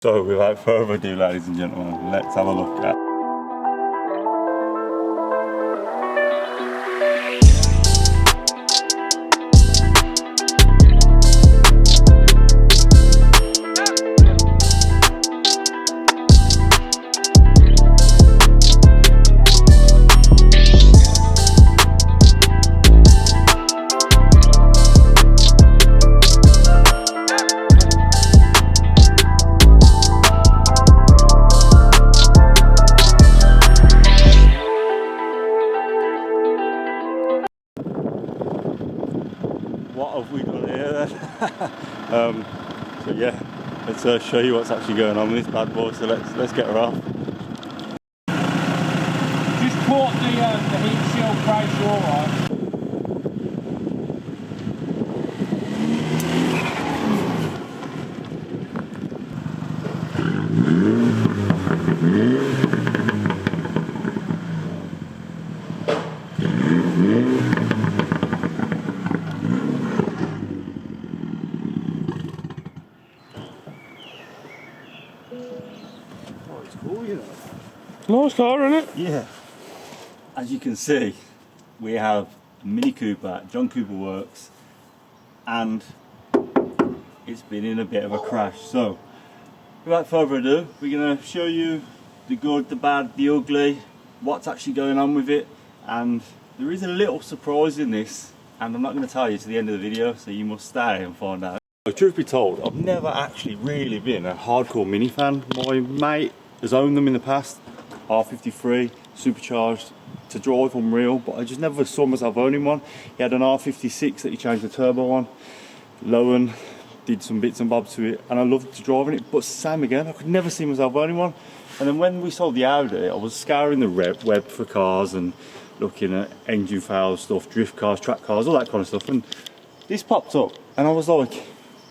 So without further ado, ladies and gentlemen, let's have a look at what have we done here then? So yeah, let's show you what's actually going on with this bad boy. So let's get her off. Just caught the heat shield pressure, alright. Oh, it's cool, you know. Nice car, isn't it? Yeah. As you can see, we have a Mini Cooper, John Cooper Works, and it's been in a bit of a crash. So, without further ado, we're going to show you the good, the bad, the ugly, what's actually going on with it, and there is a little surprise in this, and I'm not going to tell you to the end of the video, so you must stay and find out. So, truth be told, I've never actually really been a hardcore Mini fan. My mate has owned them in the past, R53, supercharged, to drive unreal, but I just never saw myself owning one. He had an R56 that he changed the turbo on, Lowen, did some bits and bobs to it, and I loved driving it, but same again, I could never see myself owning one. And then when we sold the Audi, I was scouring the web for cars and looking at engine fail stuff, drift cars, track cars, all that kind of stuff, and this popped up, and I was like,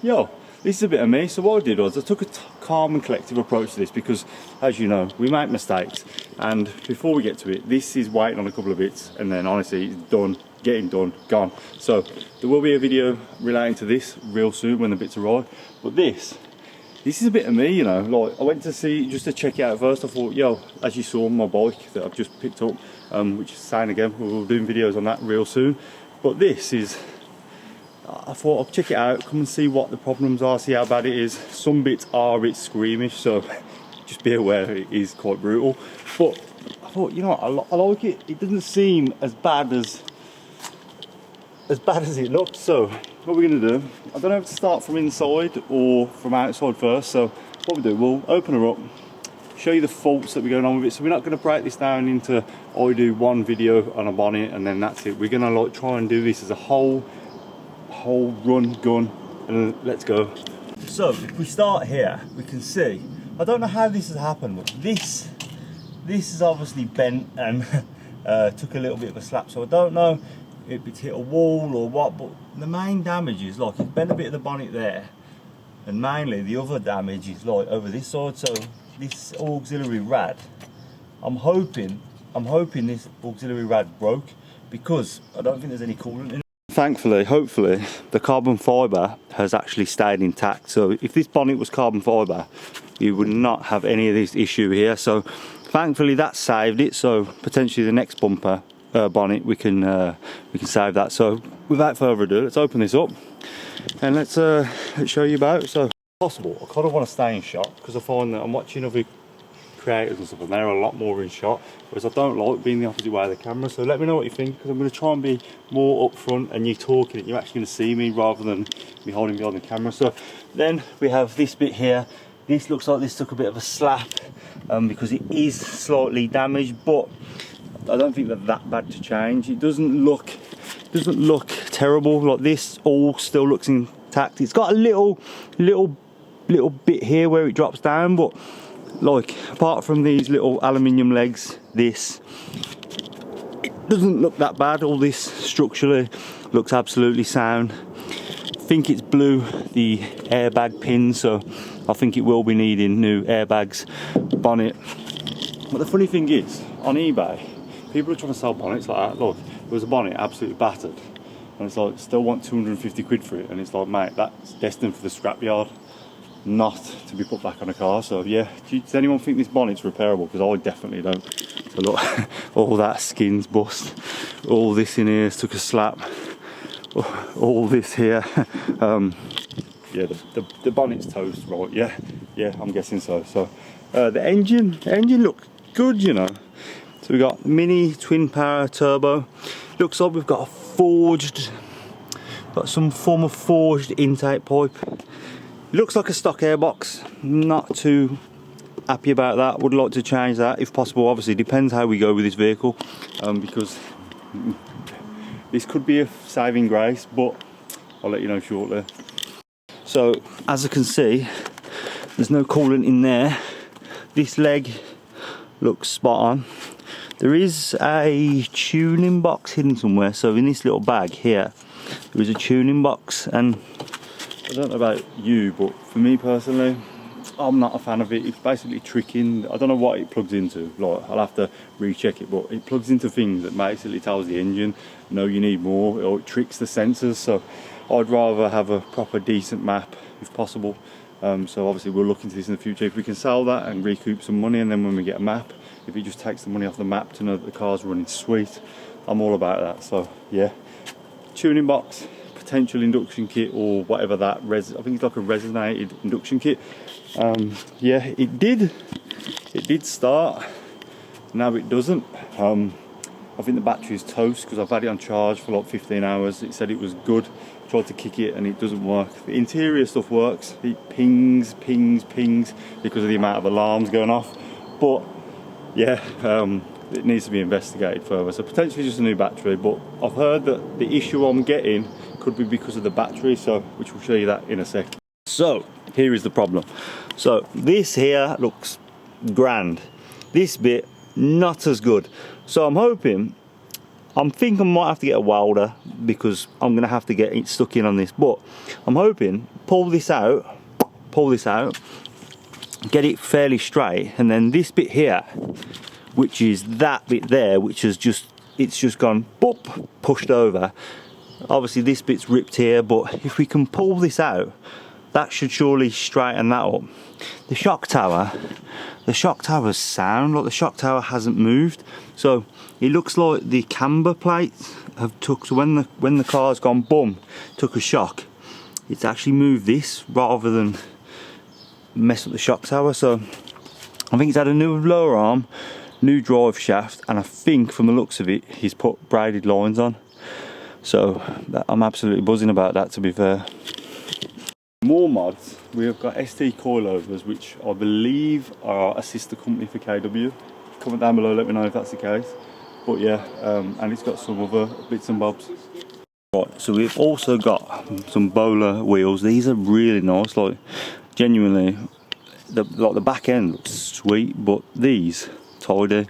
yo, this is a bit of me. So what I did was I took a calm and collective approach to this, because as you know, we make mistakes, and before we get to it, this is waiting on a couple of bits, and then honestly it's done, getting done, gone. So there will be a video relating to this real soon when the bits arrive, but this is a bit of me, you know. Like, I went to see, just to check it out first. I thought, yo, as you saw on my bike that I've just picked up, which is saying again, we'll be doing videos on that real soon, but this is, I thought I'll check it out, come and see what the problems are, see how bad it is. Some bits are a bit squeamish, so just be aware it is quite brutal. But I thought, you know what, I like it. It doesn't seem as bad as it looks. So what we're going to do, I don't know if to start from inside or from outside first. So what we do, we'll open her up, show you the faults that we're going on with it. So we're not going to break this down into, I do one video on a bonnet and then that's it. We're going to like try and do this as a whole run gun, and let's go. So if we start here, we can see, I don't know how this has happened, but this is obviously bent and took a little bit of a slap, so I don't know if it's hit a wall or what, but the main damage is like it's bent a bit of the bonnet there, and mainly the other damage is like over this side. So this auxiliary rad, I'm hoping this auxiliary rad broke, because I don't think there's any coolant in it. Thankfully, hopefully, the carbon fibre has actually stayed intact. So if this bonnet was carbon fibre, you would not have any of this issue here. So thankfully that saved it. So potentially the next bumper bonnet, we can save that. So without further ado, let's open this up and let's show you about. So if possible, I kind of want to stay in shot, because I find that I'm watching other creators and stuff, and they're a lot more in shot, whereas I don't like being the opposite way of the camera. So let me know what you think, because I'm going to try and be more up front and you talking it, you're actually going to see me rather than me holding behind the camera. So then we have this bit here. This looks like this took a bit of a slap, because it is slightly damaged, but I don't think that bad to change. It doesn't look terrible. Like this all still looks intact. It's got a little bit here where it drops down, but like apart from these little aluminium legs, this it doesn't look that bad. All this structurally looks absolutely sound. I think it's blew the airbag pin, so I think it will be needing new airbags, bonnet. But the funny thing is, on eBay, people are trying to sell bonnets like that. Look, there was a bonnet absolutely battered, and it's like still want 250 quid for it, and it's like, mate, that's destined for the scrapyard. not to be put back on a car. So yeah, does anyone think this bonnet's repairable? Because I definitely don't. So look, all that skin's bust, all this in here took a slap, all this here. Yeah, the bonnet's toast, right? Yeah, I'm guessing so. So the engine looked good, you know. So we got mini twin power turbo. Looks like we've got got some form of forged intake pipe. Looks like a stock airbox. Not too happy about that. Would like to change that if possible. Obviously depends how we go with this vehicle, because this could be a saving grace, but I'll let you know shortly. So as you can see, there's no coolant in there. This leg looks spot on. There is a tuning box hidden somewhere. So in this little bag here, there is a tuning box, and I don't know about you, but for me personally, I'm not a fan of it. It's basically tricking. I don't know what it plugs into. Like, I'll have to recheck it, but it plugs into things that basically tells the engine, no, you need more, or it tricks the sensors. So I'd rather have a proper decent map if possible. So obviously we'll look into this in the future. If we can sell that and recoup some money, and then when we get a map, if it just takes the money off the map to know that the car's running sweet, I'm all about that. So yeah, tuning box, potential induction kit, or whatever that I think it's like a resonated induction kit. Yeah, it did start. Now it doesn't. I think the battery's toast because I've had it on charge for like 15 hours. It said it was good. Tried to kick it and it doesn't work. The interior stuff works. It pings because of the amount of alarms going off. But yeah, it needs to be investigated further. So potentially just a new battery. But I've heard that the issue I'm getting could be because of the battery. So which will show you that in a sec. So here is the problem. So this here looks grand. This bit not as good. So I'm thinking I might have to get a welder because I'm gonna have to get it stuck in on this, but I'm hoping pull this out, get it fairly straight, and then this bit here, which is that bit there, which is it's just gone boop, pushed over. Obviously this bit's ripped here, but if we can pull this out, that should surely straighten that up. The shock tower's sound, like the shock tower hasn't moved, so it looks like the camber plates have took, so when the car's gone boom, took a shock, it's actually moved this rather than mess up the shock tower. So I think it's had a new lower arm, new drive shaft, and I think from the looks of it he's put braided lines on. So I'm absolutely buzzing about that, to be fair. More mods, we have got ST coilovers, which I believe are a sister company for KW. Comment down below, let me know if that's the case. But yeah, and it's got some other bits and bobs. Right, so we've also got some Bowler wheels. These are really nice, like genuinely, the back end looks sweet, but these tidy.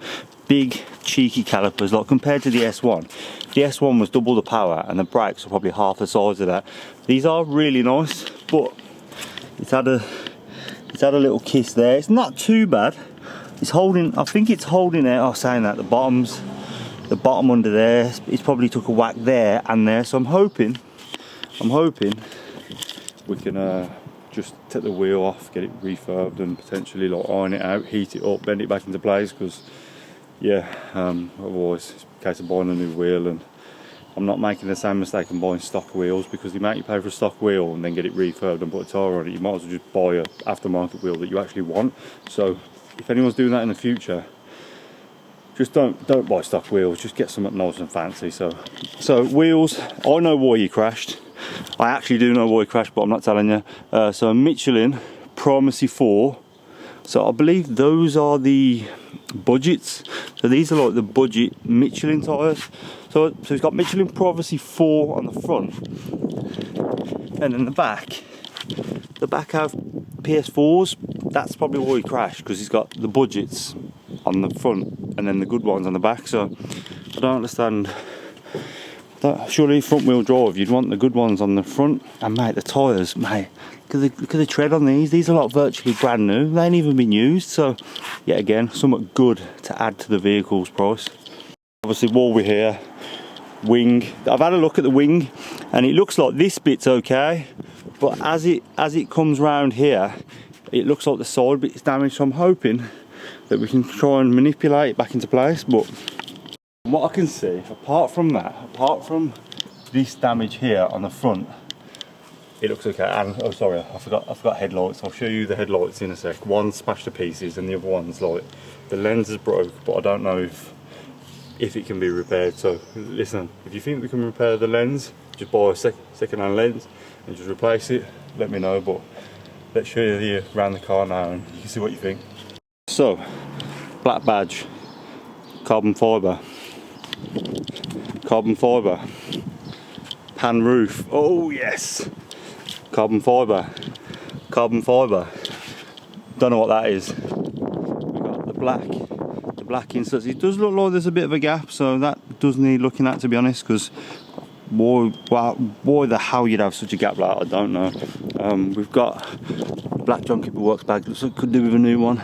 Big cheeky calipers, like compared to the S1. The S1 was double the power and the brakes are probably half the size of that. These are really nice, but it's had a little kiss there. It's not too bad. It's holding, I think it's holding it. Oh, saying that, the bottom under there, it's probably took a whack there and there. So I'm hoping we can just take the wheel off, get it refurbed, and potentially like iron it out, heat it up, bend it back into place, because yeah, otherwise it's a case of buying a new wheel, and I'm not making the same mistake in buying stock wheels, because the amount you pay for a stock wheel and then get it refurbed and put a tyre on it, you might as well just buy an aftermarket wheel that you actually want. So if anyone's doing that in the future, just don't buy stock wheels, just get something nice and fancy. So wheels, I know why you crashed. I actually do know why you crashed, but I'm not telling you. So Michelin Primacy 4. So I believe those are the budgets. So these are like the budget Michelin tyres. So it's got Michelin Primacy 4 on the front, and then the back have PS4s. That's probably why he crashed, because he's got the budgets on the front and then the good ones on the back. So I don't understand that. Surely front wheel drive, you'd want the good ones on the front. And mate, the tyres, mate, look at the tread on these. These are like virtually brand new. They ain't even been used. So yet again, something good to add to the vehicle's price. Obviously, while we're here, wing. I've had a look at the wing, and it looks like this bit's okay, but as it comes round here, it looks like the side bit's damaged, so I'm hoping that we can try and manipulate it back into place. But from what I can see, apart from this damage here on the front, it looks okay. And oh sorry, I forgot headlights. I'll show you the headlights in a sec. One smashed to pieces and the other one's like, the lens is broke, but I don't know if it can be repaired. So listen, if you think we can repair the lens, just buy a second-hand lens and just replace it, let me know. But let's show you around the car now and you can see what you think. So, black badge, carbon fibre, pan roof, oh yes, carbon fibre, don't know what that is. We've got the black inserts. It does look like there's a bit of a gap, so that does need looking at, to be honest, because why the hell you'd have such a gap like that, I don't know. We've got black John Cooper works bag, so could do with a new one.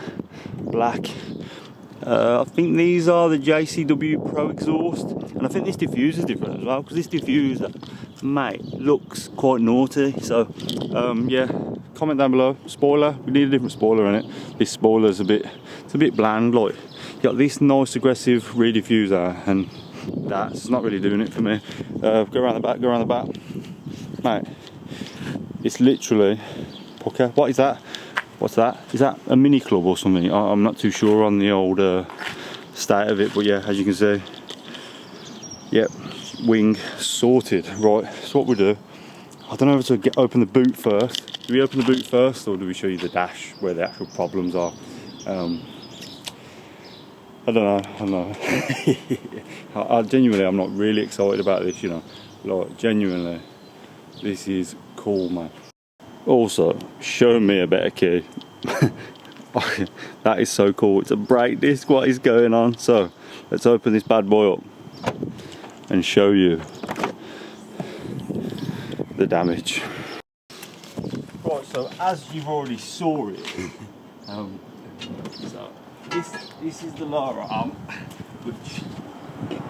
Black. I think these are the JCW Pro exhaust, and I think this diffuser is different as well, because this diffuser, mate, looks quite naughty. So yeah, comment down below. Spoiler, we need a different spoiler in it. This spoiler's it's a bit bland. Like, you got this nice aggressive rear diffuser, and that's not really doing it for me. Go around the back, mate. It's literally pucker. What is that? What's that? Is that a mini club or something? I'm not too sure on the old state of it, but yeah, as you can see, yep, wing sorted. Right, so what we do, I don't know if to open the boot first. Do we open the boot first, or do we show you the dash where the actual problems are? I don't know. I genuinely, I'm not really excited about this, you know. Like, genuinely, this is cool, man. Also, show me a better key. That is so cool. It's a brake disc. What is going on? So let's open this bad boy up and show you the damage. Right, so as you've already saw it, so this is the lower arm, which,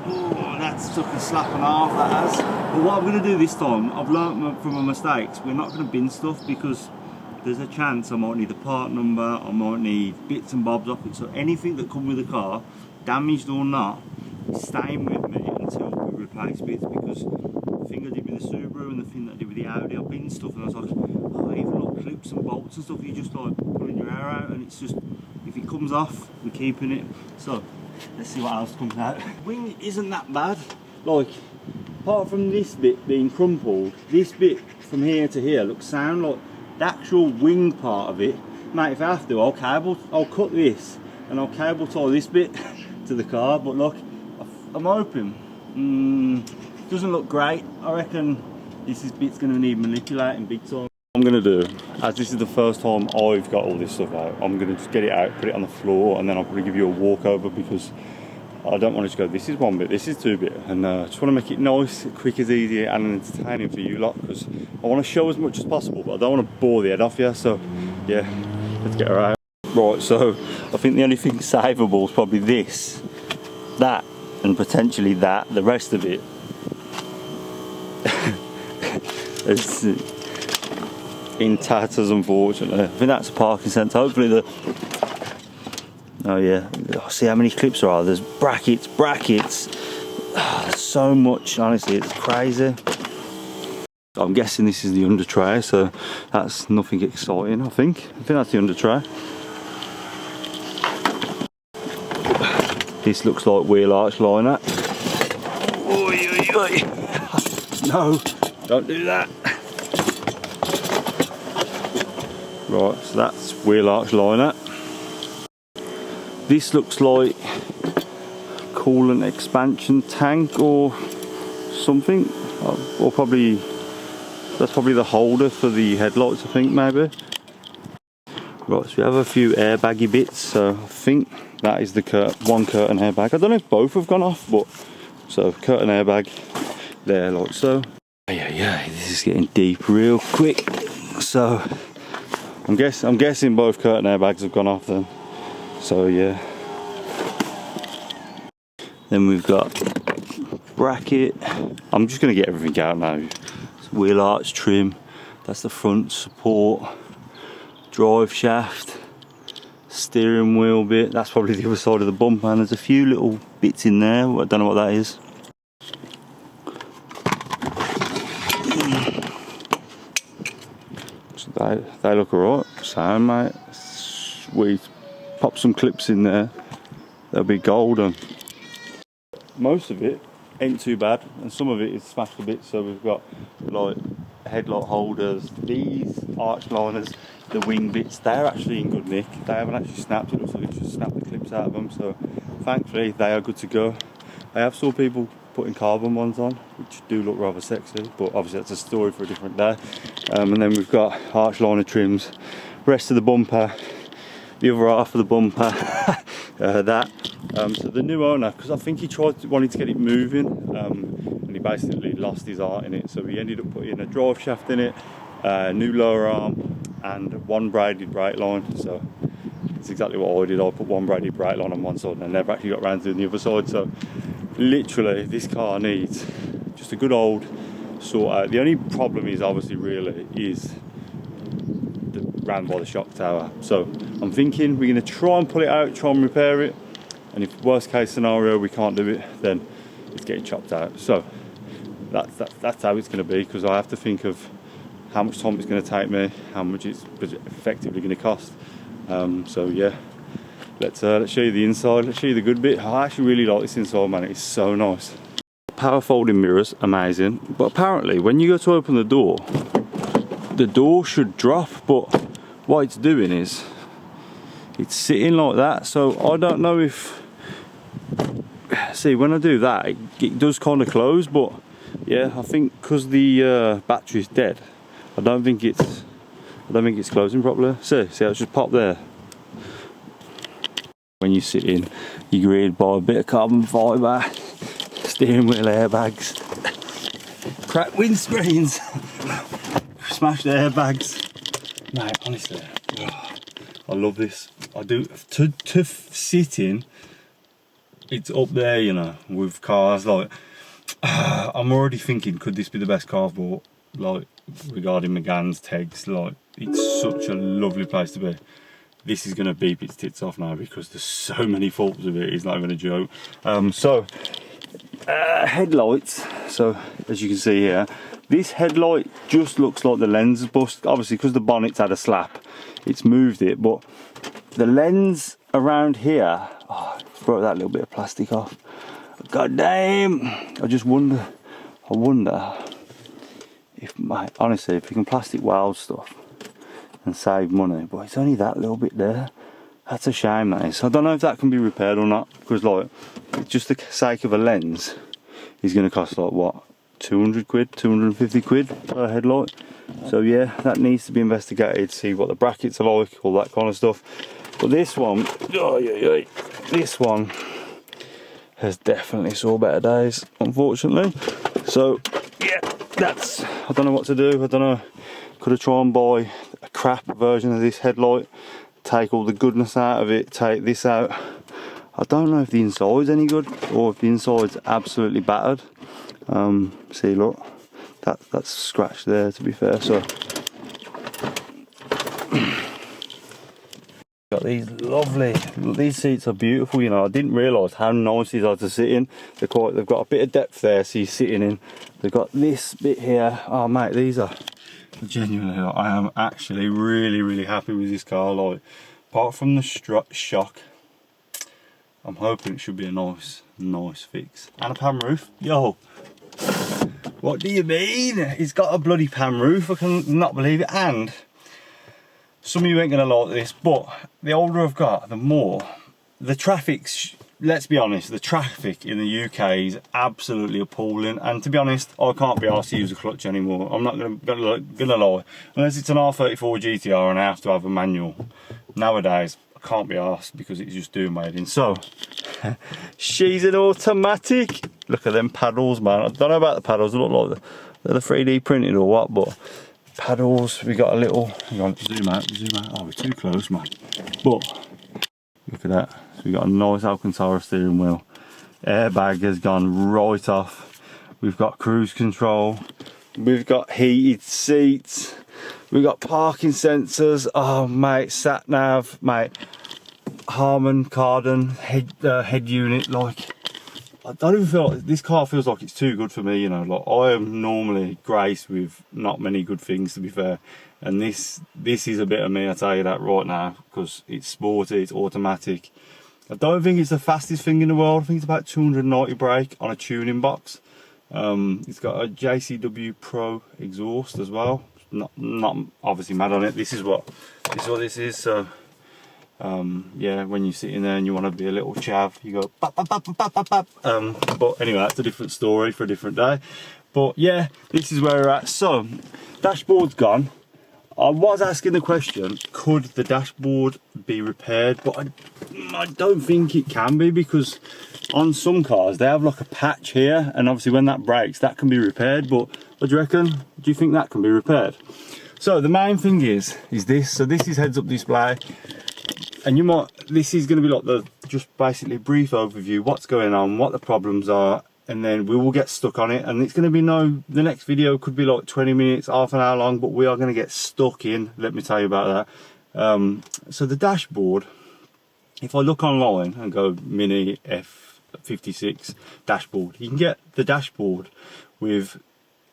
oh, that's took a slap and a half, that has. But what I'm going to do this time, I've learnt from my mistakes, we're not going to bin stuff, because there's a chance I might need the part number, I might need bits and bobs off it. So anything that comes with the car, damaged or not, is staying with me until we replace bits, because the thing I did with the Subaru and the thing that I did with the Audi, I bin stuff and I was like, oh, even like clips and bolts and stuff, you just like pulling your hair out, and it's just, if it comes off, we're keeping it. So let's see what else comes out. Wing isn't that bad. Like, apart from this bit being crumpled, this bit from here to here looks sound. Like, the actual wing part of it, mate, if I have to, I'll cut this and I'll cable tie this bit to the car. But look, I'm hoping, doesn't look great. I reckon this bit's going to need manipulating big time. What I'm going to do, as this is the first time I've got all this stuff out, I'm going to just get it out, put it on the floor, and then I'll probably give you a walkover, because I don't want to just go, this is one bit, this is two bit, and just want to make it nice, quick as easy, and entertaining for you lot, because I want to show as much as possible, but I don't want to bore the head off you. So yeah, let's get her out. Right, so I think the only thing savable is probably this, that, and potentially that. The rest of it it's in tatters, unfortunately. I think that's a parking sensor. Hopefully oh yeah, see how many clips there are. There's brackets. There's so much, honestly, it's crazy. I'm guessing this is the under tray, so that's nothing exciting. I think that's the under tray. This looks like wheel arch liner. Oi. No, don't do that. Right, so that's wheel arch liner. This looks like coolant expansion tank or something, or probably that's probably the holder for the headlights, I think, maybe. Right, so we have a few airbaggy bits, so I think that is the one curtain airbag. I don't know if both have gone off, but so curtain airbag there, like so. Yeah, this is getting deep real quick. So I'm guessing both curtain airbags have gone off then. So yeah. Then we've got bracket. I'm just gonna get everything out now. Wheel arch trim, That's the front support, drive shaft, steering wheel bit. That's probably the other side of the bumper, and there's a few little bits in there. I don't know what that is. So they look alright. Sound, mate. We pop some clips in there. They'll be golden. Most of it ain't too bad, and some of it is smashed a bit. So we've got like headlight holders, these arch liners, the wing bits. They're actually in good nick. They haven't actually snapped. It looks like it's just snapped the clips out of them. So thankfully they are good to go. I have saw people putting carbon ones on, which do look rather sexy, but obviously that's a story for a different day. And then we've got arch liner trims, rest of the bumper, the other half of the bumper, so the new owner, because I think he wanted to get it moving, and he basically lost his art in it, so he ended up putting a drive shaft in it, new lower arm, and one braided brake line. So it's exactly what I did. I put one braided brake line on one side and I never actually got around to doing the other side. So literally this car needs just a good old sort out. The only problem is obviously really is round by the shock tower. So I'm thinking we're going to try and pull it out, try and repair it, and if worst case scenario we can't do it, then it's getting chopped out. So that's how it's going to be, because I have to think of how much time it's going to take me, how much it's effectively going to cost. So yeah, let's show you the inside, let's show you the good bit. I actually really like this inside, man. It's so nice. Power folding mirrors, amazing, but apparently when you go to open the door should drop, but what it's doing is it's sitting like that. So I don't know if, see, when I do that it does kind of close, but yeah, I think because the battery's dead, I don't think it's closing properly. See how it's just popped there. When you sit in, you're greeted by a bit of carbon fibre, steering wheel airbags, cracked windscreens, smashed airbags. Mate, honestly, I love this. I do. To sit in, it's up there, you know, with cars. Like, I'm already thinking, could this be the best car I've bought? Like, regarding Megane's Tegs, like, it's such a lovely place to be. This is going to beep its tits off now because there's so many faults with it, it's not even a joke. Headlights, so as you can see here, this headlight just looks like the lens is bust. Obviously because the bonnet's had a slap, it's moved it, but the lens around here, oh, broke that little bit of plastic off. God damn, I wonder if, mate, honestly, if you can plastic weld stuff and save money, but it's only that little bit there. That's a shame, that is. I don't know if that can be repaired or not, because like, just the sake of a lens is going to cost like what, 200 quid, 250 quid per headlight. So yeah, that needs to be investigated, see what the brackets are like, all that kind of stuff. But this one, this one has definitely saw better days, unfortunately. So yeah, that's, I don't know what to do. I don't know, could I try and buy a crap version of this headlight, take all the goodness out of it, take this out. I don't know if the inside's any good or if the inside's absolutely battered. See, look, that's scratched there, to be fair. So got these lovely, these seats are beautiful, you know. I didn't realise how nice these are to sit in. They've got a bit of depth there, so you're sitting in. They've got this bit here. Oh mate, these are genuinely, I am actually really happy with this car. Like, apart from the strut shock, I'm hoping it should be a nice fix. And a pan roof. Yo, what do you mean? It's got a bloody pan roof. I can not believe it. And some of you ain't gonna like this, but the older I've got, the more the traffic's, let's be honest, the traffic in the UK is absolutely appalling. And to be honest, I can't be asked to use a clutch anymore. I'm not gonna lie, unless it's an R34 GTR and I have to have a manual. Nowadays, I can't be asked because it's just doing my head in. So she's an automatic. Look at them paddles, man. I don't know about the paddles. They look like they're 3D printed or what, but paddles. We got a little. Hang on, zoom out. Oh, we're too close, man. But look at that. So we got a nice Alcantara steering wheel. Airbag has gone right off. We've got cruise control. We've got heated seats. We got parking sensors. Oh mate, sat nav, mate. Harman Kardon head unit. Like, I don't even feel like this car feels like it's too good for me. You know, like I am normally graced with not many good things, to be fair. And this is a bit of me, I tell you that right now, because it's sporty, it's automatic. I don't think it's the fastest thing in the world. I think it's about 290 brake on a tuning box. It's got a JCW Pro exhaust as well. Not obviously mad on it. This is what this is. So yeah, when you're sitting there and you want to be a little chav, you go bap, bap, bap, bap, bap, bap. But anyway, that's a different story for a different day. But yeah, this is where we're at. So dashboard's gone. I was asking the question, could the dashboard be repaired? But I don't think it can be, because on some cars they have like a patch here, and obviously when that breaks that can be repaired. But what do you reckon? Do you think that can be repaired? So the main thing is this. So this is heads-up display, and this is going to be like just basically a brief overview, what's going on, what the problems are, and then we will get stuck on it. And it's going to be the next video could be like 20 minutes, half an hour long, but we are going to get stuck in, let me tell you about that. So the dashboard, if I look online and go Mini F56 dashboard, you can get the dashboard with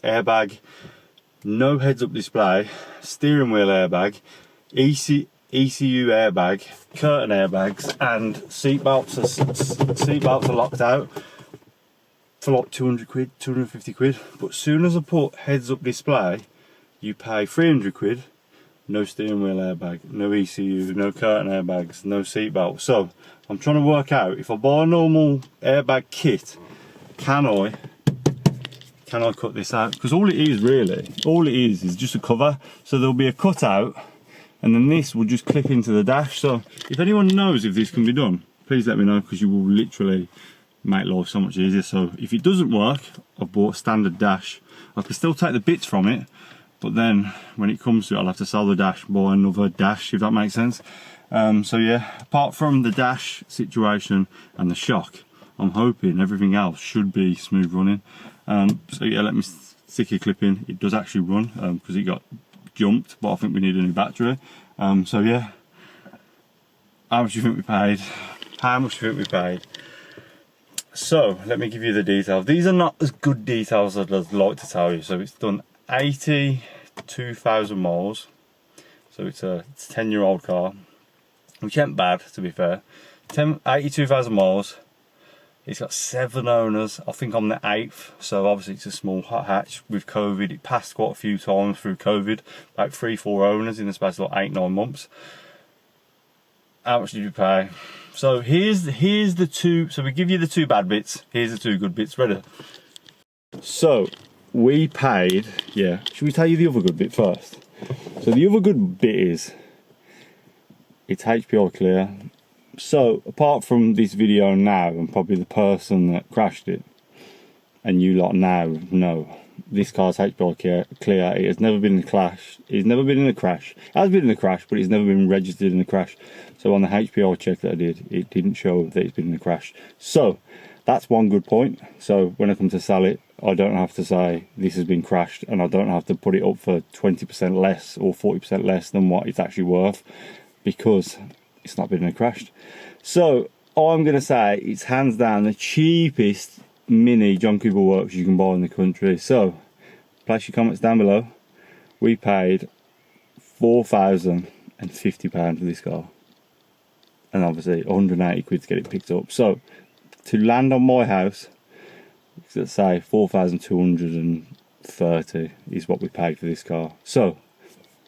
airbag, no heads-up display, steering wheel airbag, ECU airbag, curtain airbags, and seat belts are locked out for like 200 quid, 250 quid. But as soon as I put heads-up display, you pay 300 quid, no steering wheel airbag, no ECU, no curtain airbags, no seat belt. So I'm trying to work out, if I buy a normal airbag kit, can I cut this out? Because all it is just a cover. So there'll be a cutout, and then this will just clip into the dash. So if anyone knows if this can be done, please let me know, because you will literally make life so much easier. So if it doesn't work, I've bought a standard dash. I can still take the bits from it, but then when it comes to it, I'll have to sell the dash, buy another dash, if that makes sense. So yeah, apart from the dash situation and the shock, I'm hoping everything else should be smooth running. So yeah, let me stick a clip in. It does actually run, because it got jumped, but I think we need a new battery. So yeah, how much do you think we paid? How much do you think we paid? So let me give you the details. These are not as good details as I'd like to tell you. So it's done 82,000 miles. So it's a 10-year-old car, which ain't bad, to be fair. 82,000 miles. It's got 7 owners. I think I'm the 8th. So obviously it's a small hot hatch. With COVID, it passed quite a few times through COVID. About 3-4 owners in the space of like 8-9 months. How much did you pay? So here's the two. So we give you the two bad bits. Here's the two good bits. Ready? So we paid. Yeah. Should we tell you the other good bit first? So the other good bit is it's HPI clear. So apart from this video now, and probably the person that crashed it, and you lot now know, this car's HPI clear. It has never been in a crash. It's never been in a crash. It has been in a crash, but it's never been registered in a crash. So on the HPI check that I did, it didn't show that it's been in a crash. So that's one good point. So when I come to sell it, I don't have to say this has been crashed, and I don't have to put it up for 20% less or 40% less than what it's actually worth, because it's not been in a crash. So I'm going to say it's hands down the cheapest Mini John Cooper Works you can buy in the country. So place your comments down below. We paid £4,050 for this car, and obviously 180 quid to get it picked up. So to land on my house, let's say 4,230 is what we paid for this car. So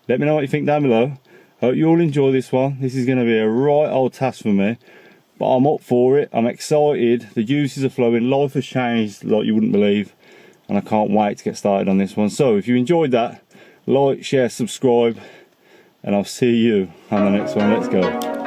let me know what you think down below. Hope you all enjoy this one. This is going to be a right old task for me, but I'm up for it. I'm excited. The juices are flowing. Life has changed like you wouldn't believe, and I can't wait to get started on this one. So if you enjoyed that, like, share, subscribe, and I'll see you on the next one. Let's go.